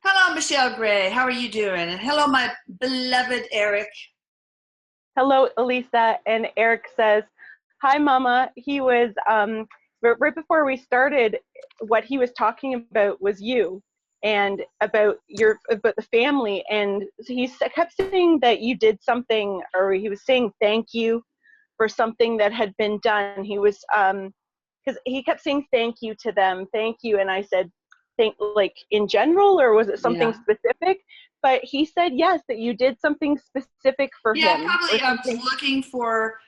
Hello, Michelle Gray. How are you doing? And hello, my beloved Erik. Hello, Elisa. And Erik says, "Hi, Mama." He was right before we started. What he was talking about was you and about the family. And so he kept saying that you did something, or he was saying thank you for something that had been done. He was because he kept saying thank you to them, thank you, and I said, thank, like in general, or was it something Yeah. specific? But he said yes, that you did something specific for Yeah, him or probably I was something. looking for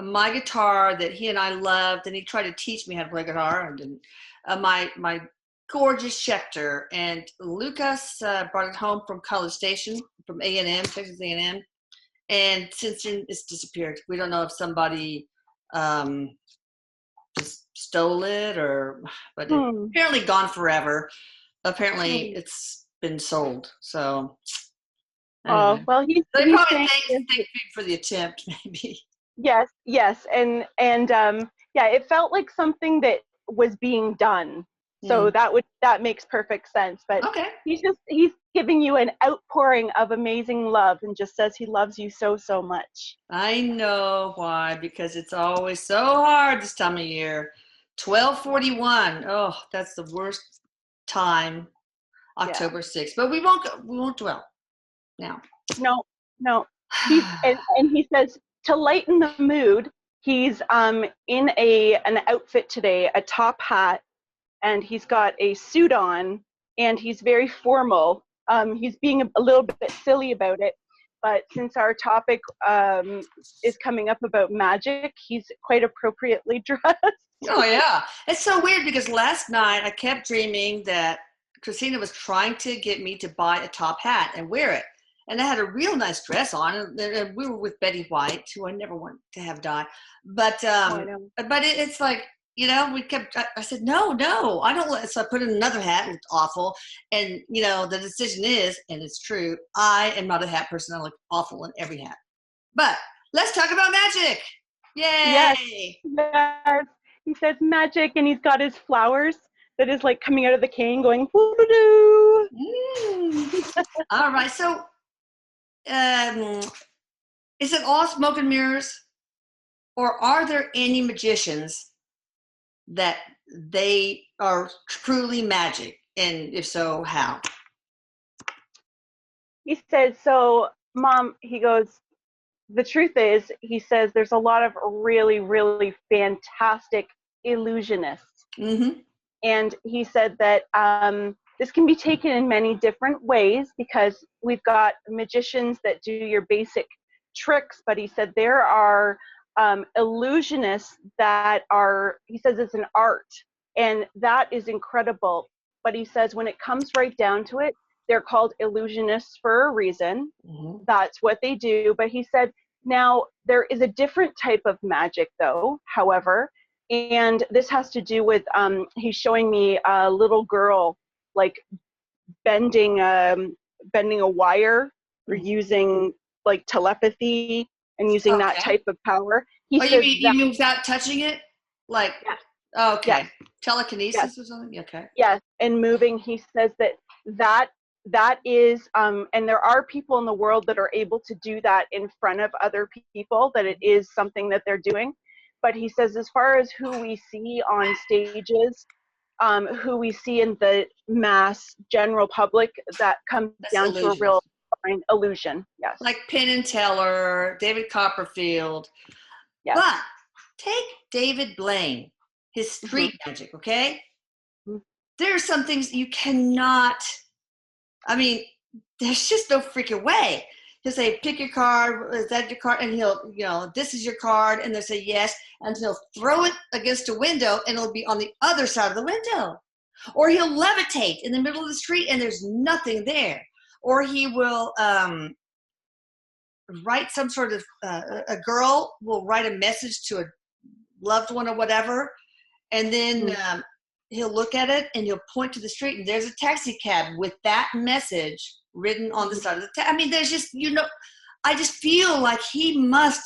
my guitar that he and I loved, and he tried to teach me how to play guitar, and didn't. My gorgeous Schecter, and Lucas brought it home from College Station, from A&M, Texas A&M, and since then it's disappeared. We don't know if somebody um, just stole it, but it's Hmm. apparently gone forever. Apparently Hmm. it's been sold. So Oh, anyway, well, they he's probably saying thank me for the attempt, maybe. yes, yes, and yeah, it felt like something that was being done. So Mm. that makes perfect sense. But Okay. he's giving you an outpouring of amazing love and just says he loves you so so much. I know why, because it's always so hard this time of year. 12:41. Oh, that's the worst time, Yeah. October 6th. But we won't dwell now. No, no. And he says to lighten the mood, he's in an outfit today, a top hat, and he's got a suit on, and he's very formal. He's being a little bit silly about it, but since our topic is coming up about magic, he's quite appropriately dressed. Oh yeah. It's so weird because last night I kept dreaming that Christina was trying to get me to buy a top hat and wear it. And I had a real nice dress on, and we were with Betty White, who I never want to have die. But Oh, I know. it's like, we kept. I said no, no, I don't. So I put in another hat. It looked awful, and the decision is, and it's true. I am not a hat person. I look awful in every hat. But let's talk about magic. Yes, Yay! yes. He says magic, and he's got his flowers that is like coming out of the cane, going woo-doo. Mm. All right. So, um, is it all smoke and mirrors, or are there any magicians that they are truly magic? And if so, how? He says, so, Mom, he goes, the truth is, he says, there's a lot of really, really fantastic illusionists. Mm-hmm. And he said that this can be taken in many different ways because we've got magicians that do your basic tricks, but he said there are illusionists that are, he says it's an art, and that is incredible. But he says when it comes right down to it, they're called illusionists for a reason. Mm-hmm. That's what they do. But he said now there is a different type of magic, though, however, and this has to do with he's showing me a little girl like bending bending a wire or Mm-hmm. using like telepathy and using that Okay. type of power. He Oh, you says mean that you mean without touching it? Like, yes, okay, yes, yes, telekinesis or something? Okay. yes, and moving. He says that that that is and there are people in the world that are able to do that in front of other people, that it is something that they're doing. But he says as far as who we see on stages, who we see in the mass general public, that comes That's down to a illusion. real fine illusion. Yes, Like Penn and Teller, David Copperfield. yes. But take David Blaine, his Mm-hmm. street magic, okay? There are some things you cannot, I mean, there's just no freaking way. He'll say, pick your card, is that your card? And he'll, this is your card. And they'll say yes. And he'll throw it against a window and it'll be on the other side of the window. Or he'll levitate in the middle of the street and there's nothing there. Or he will write some sort of, a girl will write a message to a loved one or whatever, and then Mm-hmm. he'll look at it and he'll point to the street and there's a taxi cab with that message written on the Mm-hmm. side of the I mean, there's just, I just feel like he must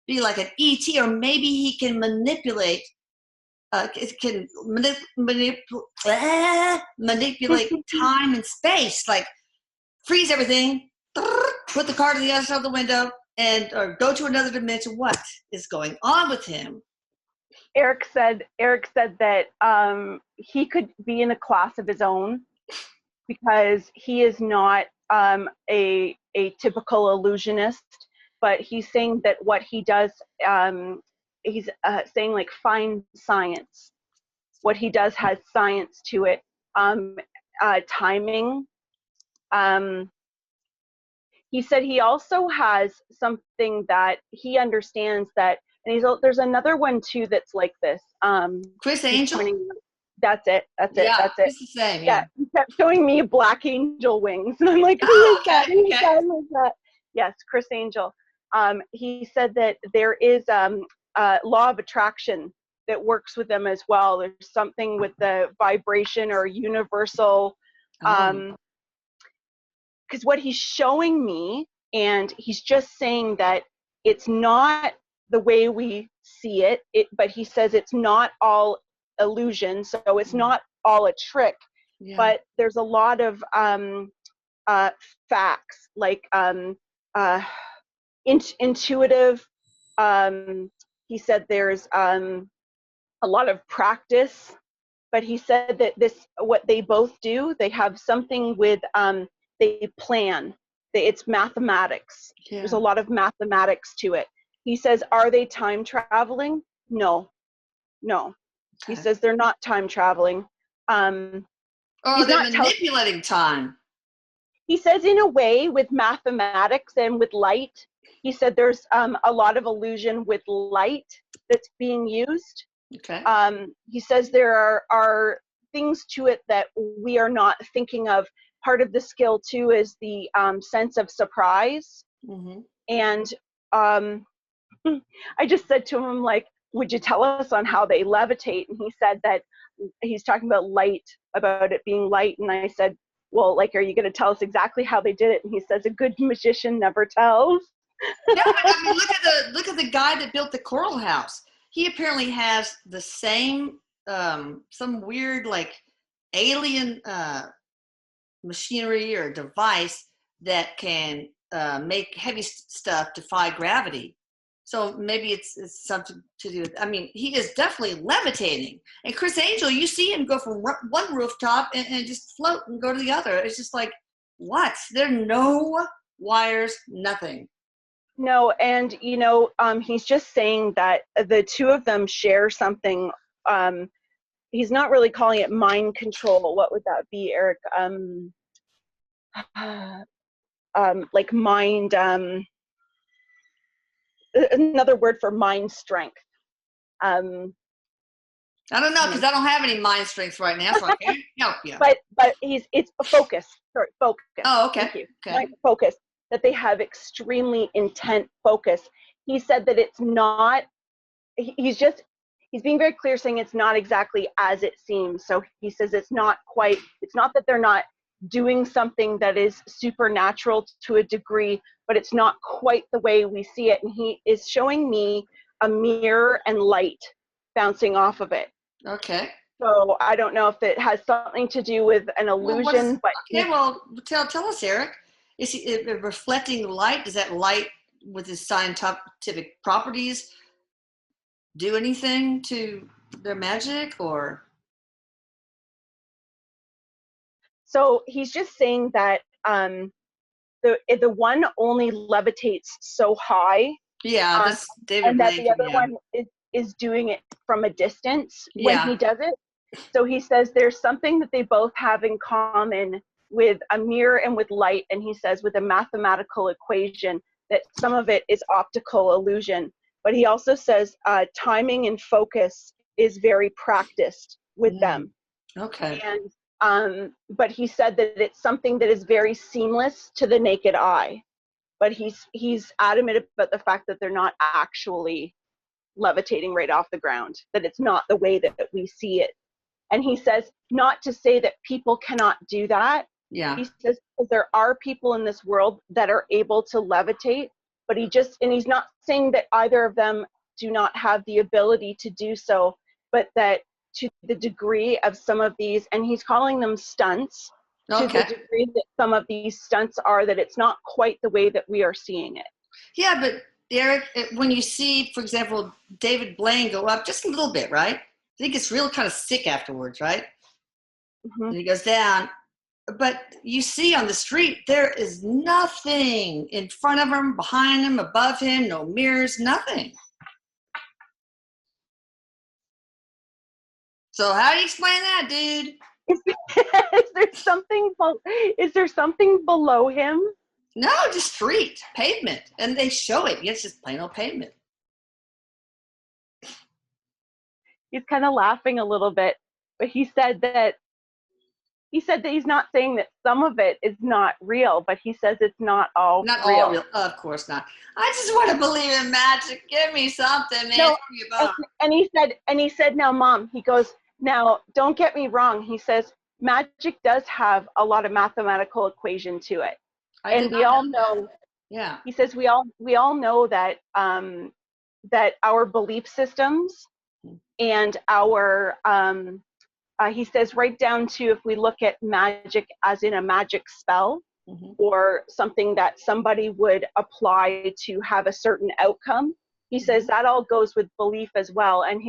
be like an ET, or maybe he can manipulate it can manipulate time and space, like freeze everything, put the car to the other side of the window, and or go to another dimension. What is going on with him? Erik said that he could be in a class of his own because he is not a typical illusionist, but he's saying that what he does, he's saying like find science. What he does has science to it. Timing. He said he also has something that he understands that, and there's another one too that's like this. Criss Angel? That's it. It's the same, yeah. He kept showing me black angel wings, and I'm like, who is that? Who is that? Yes, Criss Angel. He said that there is a law of attraction that works with them as well. There's something with the vibration or universal, because what he's showing me, and he's just saying that it's not the way we see it, but he says it's not all illusion, so it's not all a trick, but there's a lot of facts, like intuitive. He said there's a lot of practice, but he said that what they both do, they have something with, they plan. It's mathematics. There's a lot of mathematics to it. He says, are they time traveling? No. He says they're not time traveling. They're manipulating time. He says in a way with mathematics and with light, he said there's a lot of illusion with light that's being used. Okay. He says there are things to it that we are not thinking of. Part of the skill too is the sense of surprise. Mm-hmm. And I just said to him, like, would you tell us on how they levitate? And he said that he's talking about light, about it being light. And I said, well, like, are you going to tell us exactly how they did it? And he says, a good magician never tells. No, but I mean, look at the guy that built the Coral House. He apparently has the same some weird like alien machinery or device that can make heavy stuff defy gravity. So maybe it's something to do with, I mean, he is definitely levitating. And Criss Angel, you see him go from one rooftop and just float and go to the other. It's just like, what? There are no wires, nothing. No, and he's just saying that the two of them share something. He's not really calling it mind control. What would that be, Erik? Like mind. Another word for mind strength. I don't know, because I don't have any mind strength right now, so I can't help you. But it's focus. Sorry, focus. Oh, okay. Thank you. Okay. Focus. That they have extremely intent focus. He said that it's not. He's being very clear, saying it's not exactly as it seems. So he says it's not that they're not doing something that is supernatural to a degree, but it's not quite the way we see it. And he is showing me a mirror and light bouncing off of it. Okay. So I don't know if it has something to do with an illusion, but tell us, Erik. Is it reflecting light? Does that light with its scientific properties do anything to their magic, or? So he's just saying that the one only levitates so high. Yeah, that's David and Blaine, that the other one is doing it from a distance when he does it. So he says there's something that they both have in common with a mirror and with light, and he says with a mathematical equation that some of it is optical illusion. But he also says timing and focus is very practiced with them. Okay. And but he said that it's something that is very seamless to the naked eye. But he's adamant about the fact that they're not actually levitating right off the ground, that it's not the way that we see it. And he says, not to say that people cannot do that. Yeah. He says there are people in this world that are able to levitate, but he's not saying that either of them do not have the ability to do so. but that to the degree of some of these, and he's calling them stunts, to the degree that some of these stunts are, that it's not quite the way that we are seeing it. Yeah, but Erik, when you see, for example, David Blaine go up just a little bit, right? I think it's real kind of sick afterwards, right? Mm-hmm. And he goes down. But you see on the street, there is nothing in front of him, behind him, above him, no mirrors, nothing. So how do you explain that, dude? Is there something below him? No, just street, pavement. And they show it. It's just plain old pavement. He's kind of laughing a little bit, but he said that he's not saying that some of it is not real, but he says it's not all not real. all real. Of course not. I just want to believe in magic. Give me something, man. No, and he said, now, Mom, he goes, now, don't get me wrong. He says, magic does have a lot of mathematical equation to it. And we all know, yeah. He says, we all know that, that our belief systems and our, he says, right down to if we look at magic as in a magic spell, or something that somebody would apply to have a certain outcome, he says that all goes with belief as well. And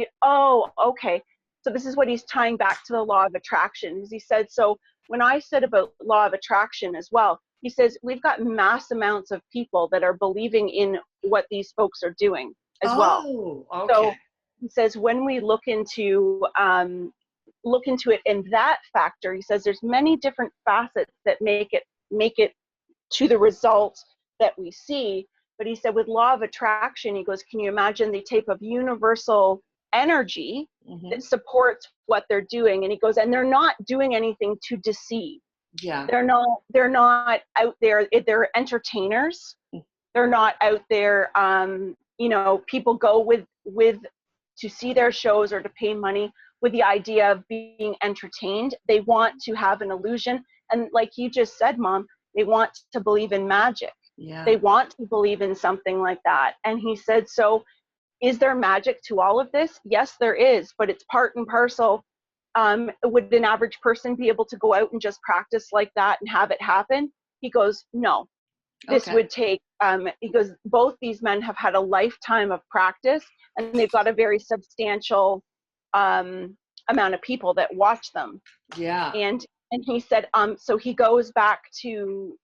okay. So this is what he's tying back to the law of attraction. He said, so when I said about law of attraction as well, he says, we've got mass amounts of people that are believing in what these folks are doing as well. Okay. So he says, when we look into it in that factor, he says there's many different facets that make it to the result that we see. But he said with law of attraction, he goes, can you imagine the type of universal energy that supports what they're doing? And he goes, and they're not doing anything to deceive. Yeah. They're not out there. They're entertainers. They're not out there. People go with to see their shows or to pay money with the idea of being entertained. They want to have an illusion. And like you just said, Mom, they want to believe in magic. Yeah. They want to believe in something like that. And he said, so is there magic to all of this? Yes, there is, but it's part and parcel. Would an average person be able to go out and just practice like that and have it happen? He goes, no. This would take, he goes, both these men have had a lifetime of practice, and they've got a very substantial amount of people that watch them. Yeah. And he said, so he goes back to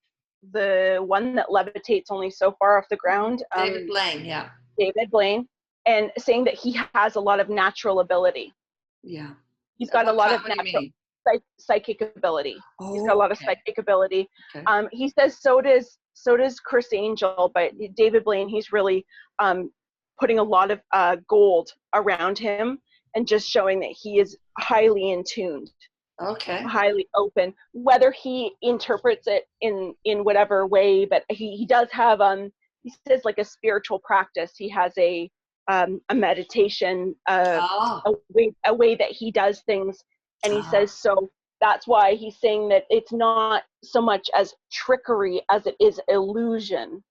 the one that levitates only so far off the ground. David Blaine, yeah. David Blaine, and saying that he has a lot of natural ability. Yeah. He's got a lot of natural psychic ability. He's got a lot of psychic ability. Okay. He says so does Criss Angel, but David Blaine, he's really putting a lot of gold around him and just showing that he is highly in tuned. Okay. Highly open, whether he interprets it in whatever way, but he does have he says like a spiritual practice. He has a meditation, a way that he does things, and he says so. That's why he's saying that it's not so much as trickery as it is illusion.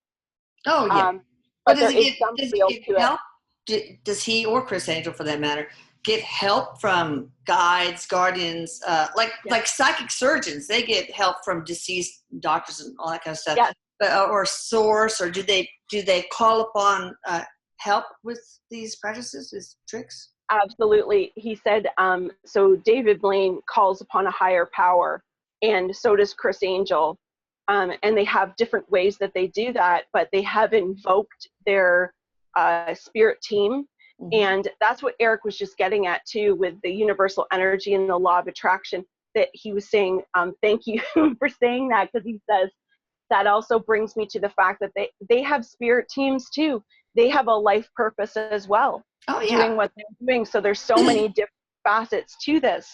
Oh yeah. But does he get help? Does he or Criss Angel, for that matter, get help from guides, guardians, like psychic surgeons? They get help from deceased doctors and all that kind of stuff. Yes. Or source, or do they call upon help with these practices, these tricks? Absolutely. He said, so David Blaine calls upon a higher power, and so does Criss Angel. And they have different ways that they do that, but they have invoked their spirit team. And that's what Erik was just getting at too, with the universal energy and the law of attraction, that he was saying, thank you for saying that, because he says that also brings me to the fact that they have spirit teams too. They have a life purpose as well, doing what they're doing. So there's so many different facets to this.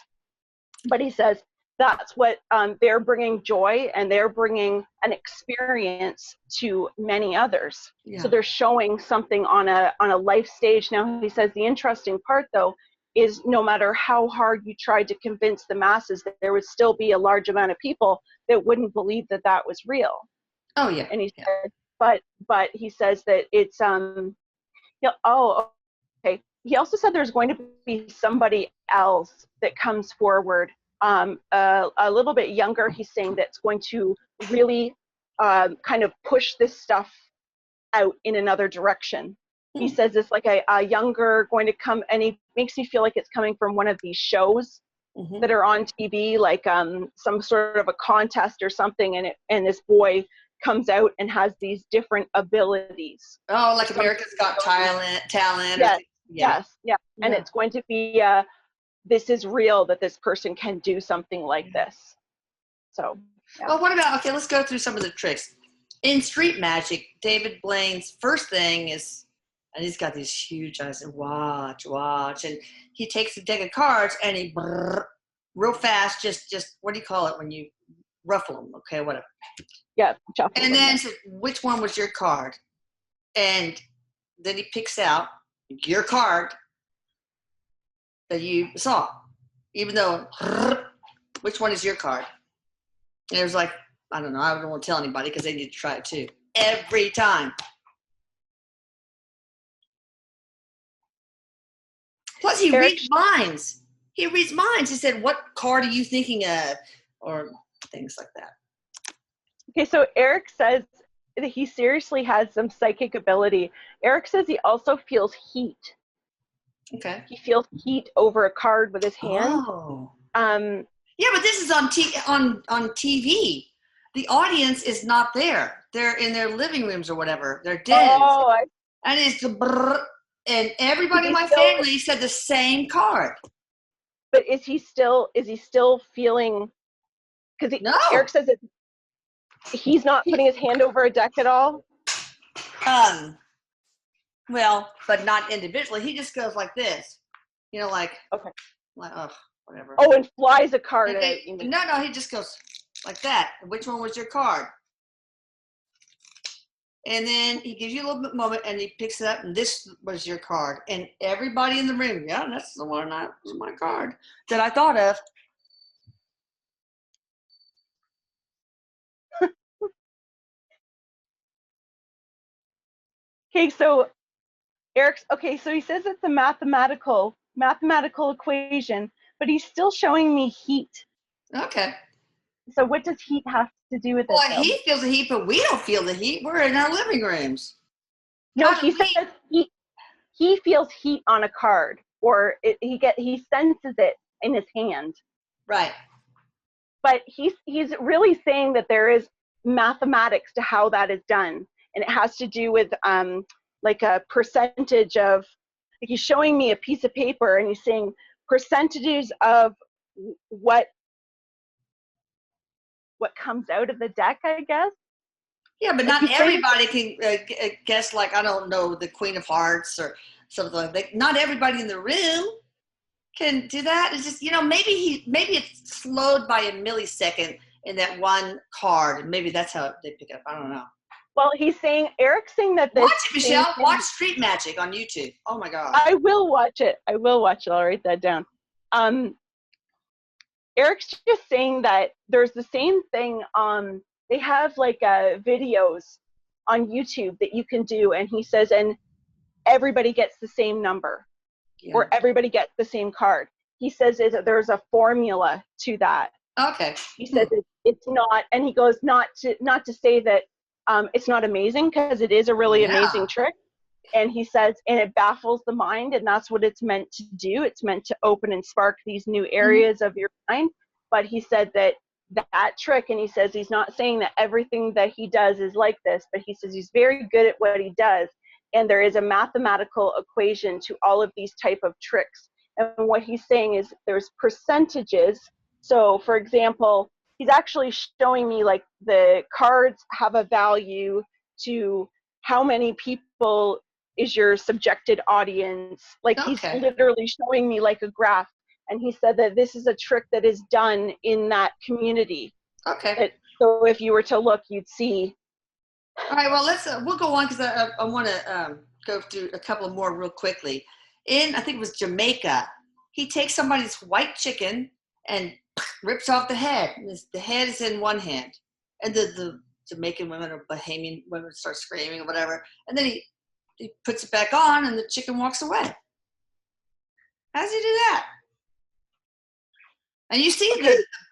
But he says that's what they're bringing joy, and they're bringing an experience to many others. Yeah. So they're showing something on a life stage. Now, he says the interesting part, though, is no matter how hard you tried to convince the masses, that there would still be a large amount of people that wouldn't believe that that was real. Oh yeah. And he said, but he says that it's okay. he also said there's going to be somebody else that comes forward, a little bit younger, he's saying, that's going to really kind of push this stuff out in another direction. He says it's like a younger going to come, and he makes me feel like it's coming from one of these shows that are on TV, like some sort of a contest or something, and this boy comes out and has these different abilities. Oh, like America's Got Talent. Yes, yes. And it's going to be, this is real, that this person can do something like this. So, yeah. Well, what about, okay, let's go through some of the tricks. In street magic, David Blaine's first thing is, and he's got these huge eyes, and watch, and he takes a deck of cards and he real fast, just what do you call it when you ruffle them? Okay, whatever. Yeah, and then said, which one was your card? And then he picks out your card that you saw, even though, which one is your card? And it was like, I don't know, I don't want to tell anybody because they need to try it too. Every time. Plus, he reads minds. He reads minds. He said, what card are you thinking of? Or things like that. Okay, so Erik says that he seriously has some psychic ability. Erik says he also feels heat. Okay. He feels heat over a card with his hand. Oh. Yeah, but this is on TV. The audience is not there. They're in their living rooms or whatever. They're dead. Oh, and it's and everybody in my family said the same card. But is he still feeling? Because Erik says that he's not putting his hand over a deck at all. Well, but not individually. He just goes like this, like oh, whatever. Oh, and flies a card out. No, he just goes like that. Which one was your card? And then he gives you a little bit moment, and he picks it up, and this was your card. And everybody in the room, yeah, that's the one that was my card that I thought of. Okay, so so he says it's a mathematical equation, but he's still showing me heat. Okay. So what does heat have to do with it? Well, he feels the heat, but we don't feel the heat. We're in our living rooms. No, he says he feels heat on a card, or he senses it in his hand. Right. But he's really saying that there is mathematics to how that is done, and it has to do with like a percentage of. Like, he's showing me a piece of paper, and he's saying percentages of what comes out of the deck, I guess. Yeah, but not everybody can guess, like, I don't know, the Queen of Hearts or something like that. Not everybody in the room can do that. It's just, maybe it's slowed by a millisecond in that one card. And maybe that's how they pick up. I don't know. Well, Erik's saying that watch it, Michelle. Watch Street Magic on YouTube. Oh my God. I will watch it. I'll write that down. Erik's just saying that there's the same thing. They have like videos on YouTube that you can do, and he says, and everybody gets the same number, or everybody gets the same card. He says there's a formula to that. Okay. He says it's not, and he goes not to say that it's not amazing, because it is a really amazing trick. And he says, and it baffles the mind, and that's what it's meant to do. It's meant to open and spark these new areas of your mind. But he said that trick, and he says he's not saying that everything that he does is like this, but he says he's very good at what he does. And there is a mathematical equation to all of these type of tricks. And what he's saying is there's percentages. So, for example, he's actually showing me like the cards have a value to how many people is your subjected audience. Like he's literally showing me like a graph. And he said that this is a trick that is done in that community. Okay. So if you were to look, you'd see. All right, well, we'll go on, because I want to go through a couple more real quickly. I think it was Jamaica, he takes somebody's white chicken and rips off the head. The head is in one hand. And the Jamaican women or Bahamian women start screaming or whatever. And then he puts it back on, and the chicken walks away. How does he do that? And you see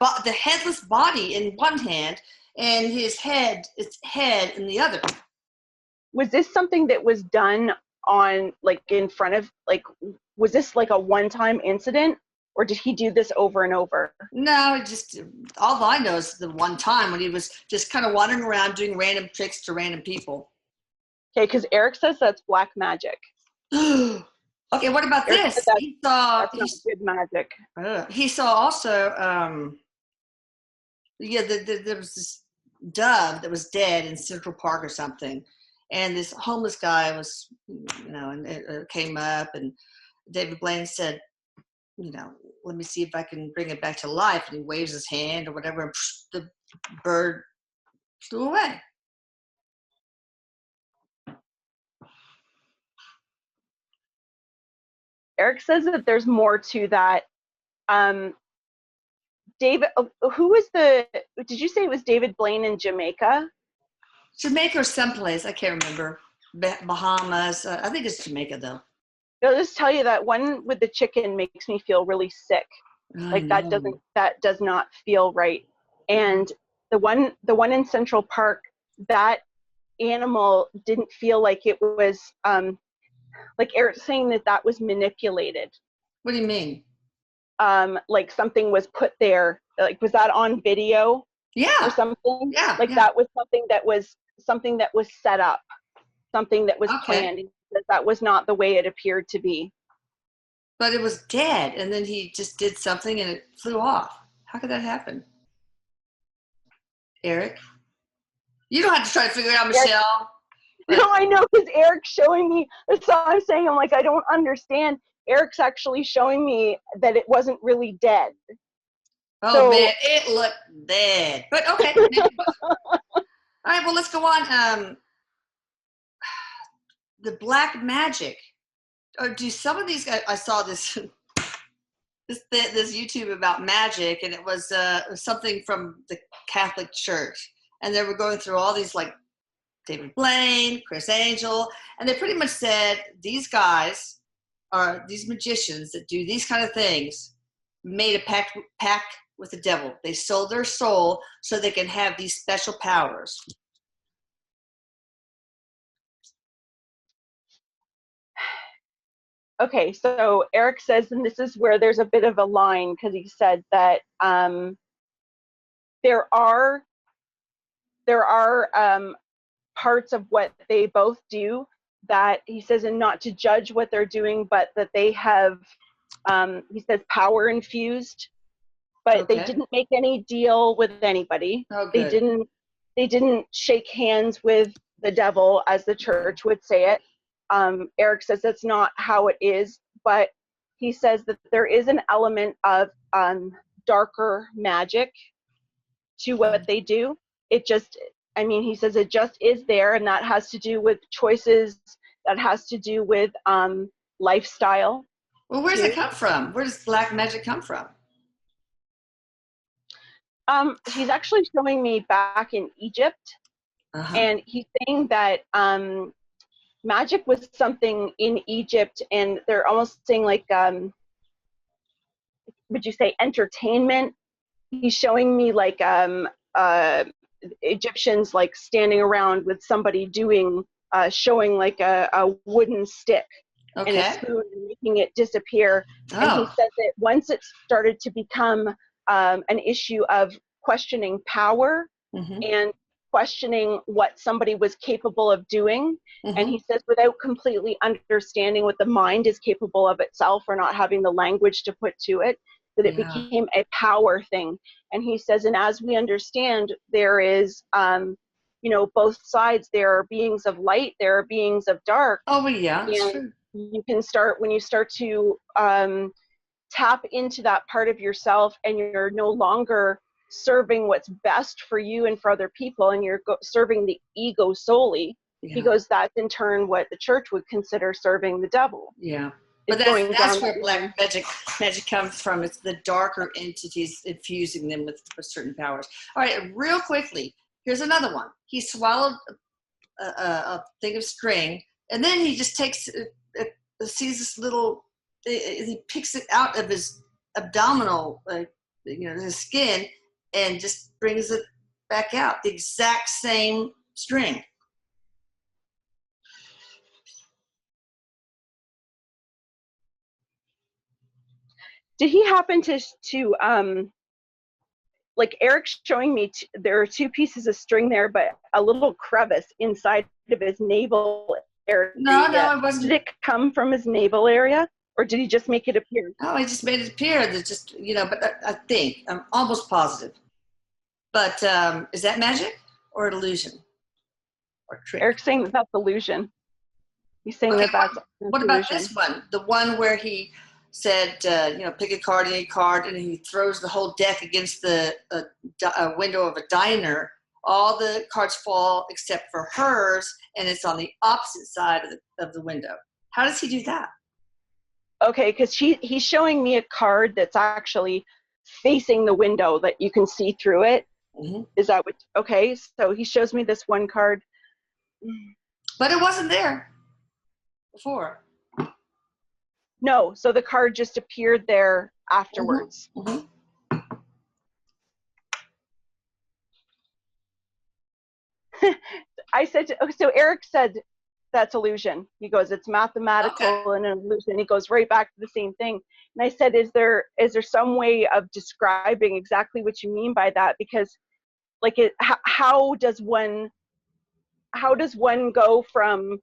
the headless body in one hand and its head in the other. Was this something that was done on, like, in front of, like, was this like a one-time incident, or did he do this over and over? No, all I know is the one time when he was just kind of wandering around doing random tricks to random people. Okay, because Erik says that's black magic. Okay, what about Erik this? that's not good magic. He saw also, there was this dove that was dead in Central Park or something, and this homeless guy was, and it came up, and David Blaine said, let me see if I can bring it back to life, and he waves his hand or whatever, and the bird flew away. Erik says that there's more to that. David, who was did you say it was David Blaine in Jamaica? Jamaica or someplace, I can't remember. Bahamas, I think it's Jamaica though. I'll just tell you that one with the chicken makes me feel really sick. That does not feel right. And the one in Central Park, that animal didn't feel like it was, like Erik's saying that was manipulated. What do you mean? Like something was put there. Like, was that on video? Yeah. Or something? Yeah. Like that was something that was set up, something that was planned. That was not the way it appeared to be. But it was dead, and then he just did something and it flew off. How could that happen? Erik? You don't have to try to figure it out, Michelle. No, I know, because Erik's showing me. That's all I'm saying. I'm like, I don't understand. Erik's actually showing me that it wasn't really dead. Oh, man, it looked dead. But okay. All right, well, let's go on. The black magic. Or do some of these guys, I saw this YouTube about magic, and it was something from the Catholic Church. And they were going through all these, like, David Blaine, Criss, and they pretty much said these guys are these magicians that do these kind of things, made a pact with the devil. They sold their soul so they can have these special powers. Okay, so Erik says, and this is where there's a bit of a line, because he said that there are parts of what they both do that he says, and not to judge what they're doing, but that they have, he says, power infused, but they didn't make any deal with anybody. They didn't shake hands with the devil, as the church would say it. Erik says that's not how it is, but he says that there is an element of darker magic to what they do. He says it just is there, and that has to do with choices, that has to do with lifestyle. Well, where does it come from? Where does black magic come from? He's actually showing me back in Egypt, and he's saying that magic was something in Egypt, and they're almost saying like, would you say entertainment? He's showing me like Egyptians like standing around with somebody doing, showing like a wooden stick and a spoon and making it disappear. And he said that once it started to become an issue of questioning power and questioning what somebody was capable of doing. And he says, without completely understanding what the mind is capable of itself, or not having the language to put to it, that it became a power thing. And he says, and as we understand, there is, both sides. There are beings of light, there are beings of dark. Oh, yeah, that's true. You can start, when you start to tap into that part of yourself, and you're no longer serving what's best for you and for other people, and you're serving the ego solely. He goes, that's in turn what the church would consider serving the devil. Yeah. But that's where black magic comes from. It's the darker entities infusing them with certain powers. All right, real quickly, here's another one. He swallowed a thing of string, and then he just sees this little he picks it out of his abdominal, his skin, and just brings it back out. The exact same string. Did he happen to like Eric's showing me, there are 2 pieces of string there, but a little crevice inside of his navel area. No, it wasn't. Did it come from his navel area, or did he just make it appear? No, he just made it appear. That just, but I think, I'm almost positive. But is that magic or an illusion or trick? Eric's saying that that's illusion. He's saying that's what about this one? The one where he said, pick a card, any card, and he throws the whole deck against the window of a diner. All the cards fall except for hers, and it's on the opposite side of the window. How does he do that? Okay, because he's showing me a card that's actually facing the window that you can see through it. Mm-hmm. Is that what? Okay, so he shows me this one card. But it wasn't there before. No, so the card just appeared there afterwards. Mm-hmm. I said, so Erik said, that's illusion. He goes, it's mathematical and an illusion. He goes right back to the same thing. And I said, is there some way of describing exactly what you mean by that? Because like how does one go from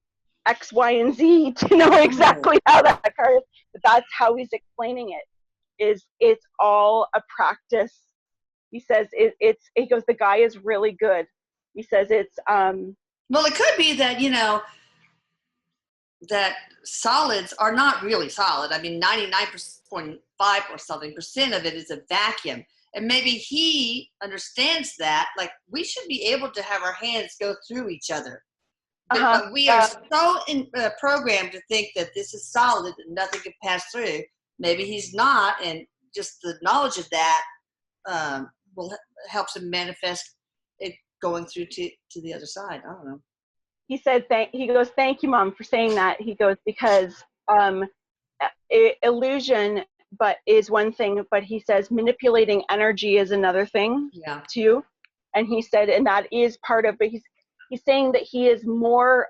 X, Y, and Z to know exactly how that card, but that's how he's explaining it, it's all a practice. He says he goes, the guy is really good. He says it's well, it could be that, that solids are not really solid. I mean, 99.5 or something percent of it is a vacuum. And maybe he understands that, like, we should be able to have our hands go through each other. But we are so programmed to think that this is solid and nothing can pass through. Maybe he's not, and just the knowledge of that helps him manifest it going through to the other side. I don't know. He said, he goes, thank you, Mom, for saying that. He goes, because illusion is one thing, but he says manipulating energy is another thing too. And he said, and that is part of, but he's saying that he is more,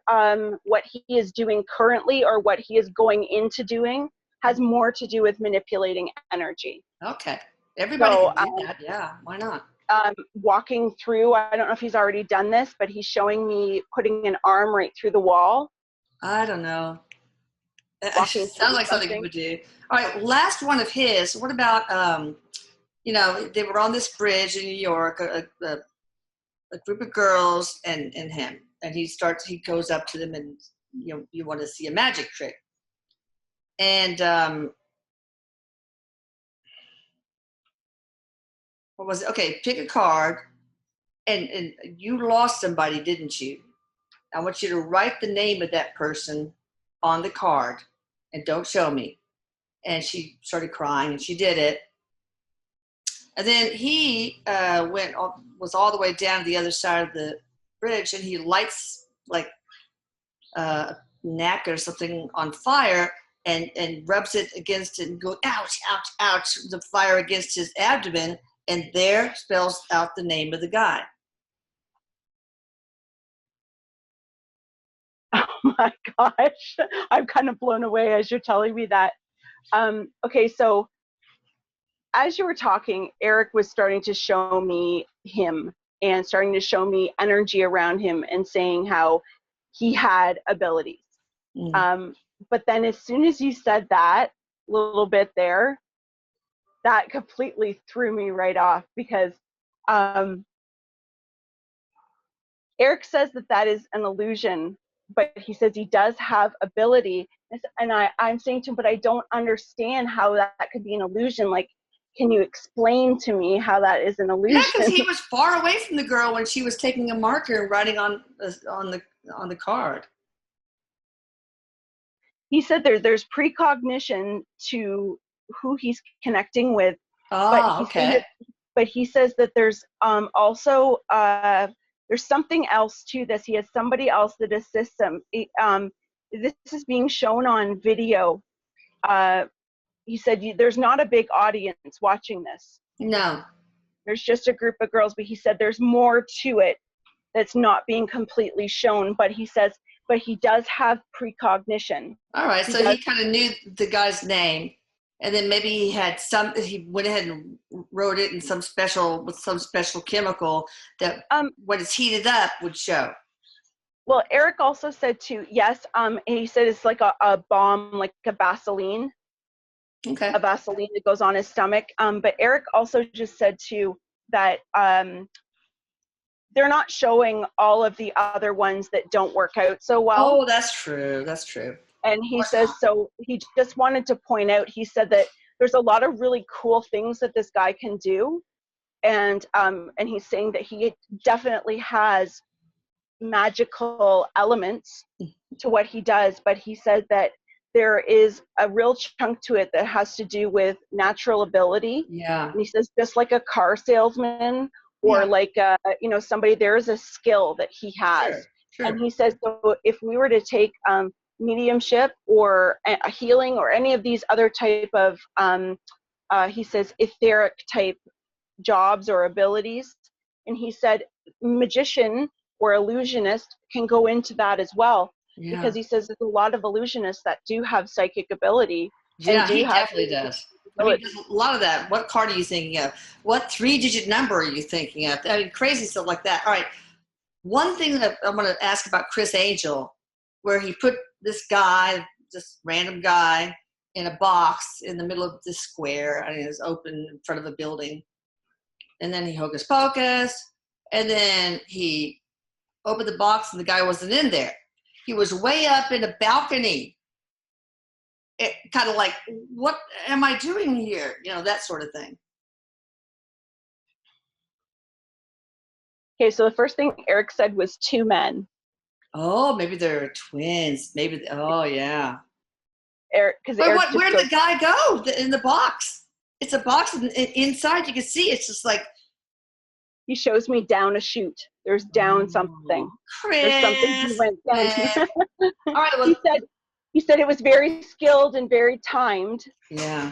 what he is doing currently or what he is going into doing has more to do with manipulating energy. Okay. Everybody can do that. Yeah. Why not? Walking through, I don't know if he's already done this, but he's showing me putting an arm right through the wall. I don't know. It sounds like something he would do. All right, last one of his. What about, they were on this bridge in New York, a group of girls and him. And he goes up to them and, you want to see a magic trick. And what was it? Okay, pick a card. And you lost somebody, didn't you? I want you to write the name of that person on the card and don't show me. And she started crying and she did it. And then he was all the way down to the other side of the bridge, and he lights like a knack or something on fire and rubs it against it and goes, ouch, ouch, ouch, the fire against his abdomen, and there spells out the name of the guy. Oh my gosh, I'm kind of blown away as you're telling me that. Okay, so as you were talking, Erik was starting to show me him and starting to show me energy around him and saying how he had abilities. But then as soon as you said that little bit there, that completely threw me right off, because Erik says that is an illusion, but he says he does have ability. And I'm saying to him, but I don't understand how that could be an illusion. Like, can you explain to me how that is an illusion? Yeah, because he was far away from the girl when she was taking a marker and writing on the card. He said there's precognition to who he's connecting with. Oh, okay. But he says that there's also there's something else to this. He has somebody else that assists him. This is being shown on video he said, there's not a big audience watching this. No. There's just a group of girls, but he said there's more to it that's not being completely shown. But he says, but he does have precognition. All right, so he kind of knew the guy's name, and then maybe he went ahead and wrote it in some special chemical that when it's heated up would show. Well, Erik also said too, yes, and he said it's like a bomb, like a Vaseline. Okay. A Vaseline that goes on his stomach. But Erik also just said too that they're not showing all of the other ones that don't work out so well. Oh, that's true. That's true. And he says, so he just wanted to point out, he said that there's a lot of really cool things that this guy can do. And he's saying that he definitely has magical elements to what he does, but he said that there is a real chunk to it that has to do with natural ability. Yeah. And he says, just like a car salesman or like somebody, there is a skill that he has. Sure, sure. And he says, so if we were to take mediumship or a healing or any of these other type of he says etheric type jobs or abilities, and he said magician or illusionist can go into that as well. Yeah. Because he says there's a lot of illusionists that do have psychic ability. Yeah, he definitely does. I mean, there's a lot of that. What card are you thinking of? What 3-digit number are you thinking of? I mean, crazy stuff like that. All right. One thing that I'm going to ask about Criss Angel, where he put this guy, this random guy, in a box in the middle of this square. I mean, it was open in front of a building. And then he hocus pocus. And then he opened the box and the guy wasn't in there. He was way up in a balcony. It kind of like, what am I doing here? You know, that sort of thing. Okay, so the first thing Erik said was 2 men. Oh, maybe they're twins. Maybe, oh, yeah. Erik, where did the guy go in the box? It's a box, and inside you can see it's just like. He shows me down a chute. There's down something. Criss. There's something he went down. All right, well, he said it was very skilled and very timed. Yeah.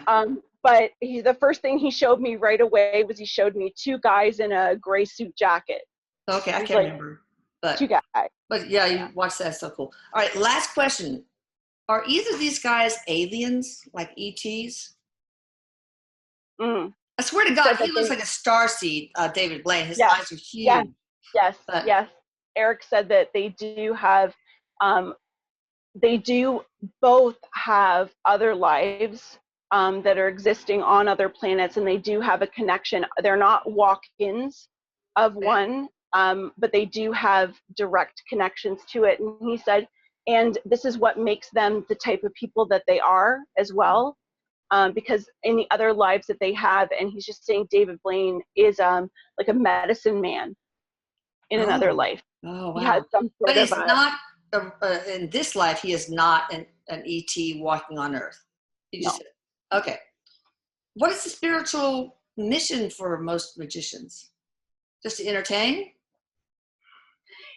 But the first thing he showed me right away was he showed me 2 guys in a gray suit jacket. Okay, I can't remember. But 2 guys. But yeah, you watched that. So cool. All right, last question. Are either of these guys aliens, like ETs? I swear to God, he looks like a starseed, David Blaine. His eyes are huge. Yes. Erik said that they do have, they do both have other lives that are existing on other planets, and they do have a connection. They're not walk-ins of one, but they do have direct connections to it. And he said, and this is what makes them the type of people that they are as well. Because in the other lives that they have, and he's just saying David Blaine is like a medicine man in another life. Oh, wow. He has some but he's not, in this life, he is not an ET walking on Earth. He just, okay. What is the spiritual mission for most magicians? Just to entertain?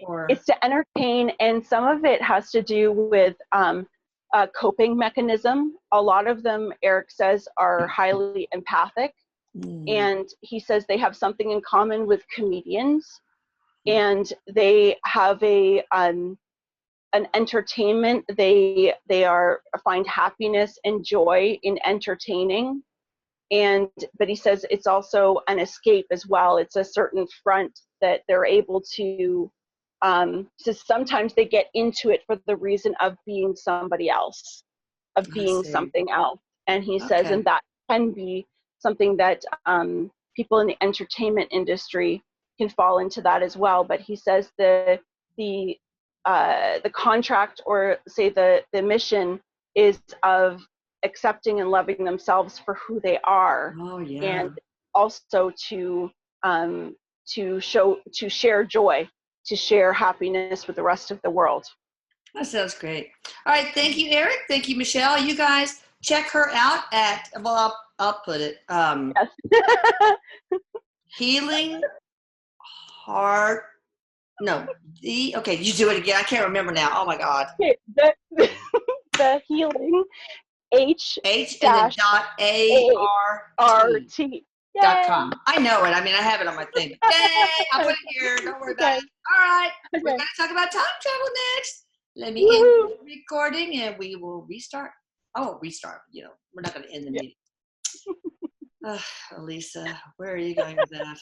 Or? It's to entertain, and some of it has to do with a coping mechanism. A lot of them, Erik says, are highly empathic, and he says they have something in common with comedians, and they have an entertainment. They find happiness and joy in entertaining, but he says it's also an escape as well. It's a certain front that they're able to. So sometimes they get into it for the reason of being somebody else, of being something else. And he says, and that can be something that people in the entertainment industry can fall into that as well. But he says the contract, or say the mission, is of accepting and loving themselves for who they are, and also to share joy, to share happiness with the rest of the world. That sounds great. All right, thank you, Erik. Thank you, Michelle. You guys check her out at, well, I'll put it. Yes. Healing Heart. No, okay, you do it again. I can't remember now. Oh my God. Okay, the healing H and then ART. .com. I know it. I mean, I have it on my thing. Yay! I'll put it here. Don't worry about it. All right. Okay. We're going to talk about time travel next. Let me Woo-hoo. end the recording and we will restart. Oh, restart. You know, we're not going to end the meeting. Elisa, where are you going with that?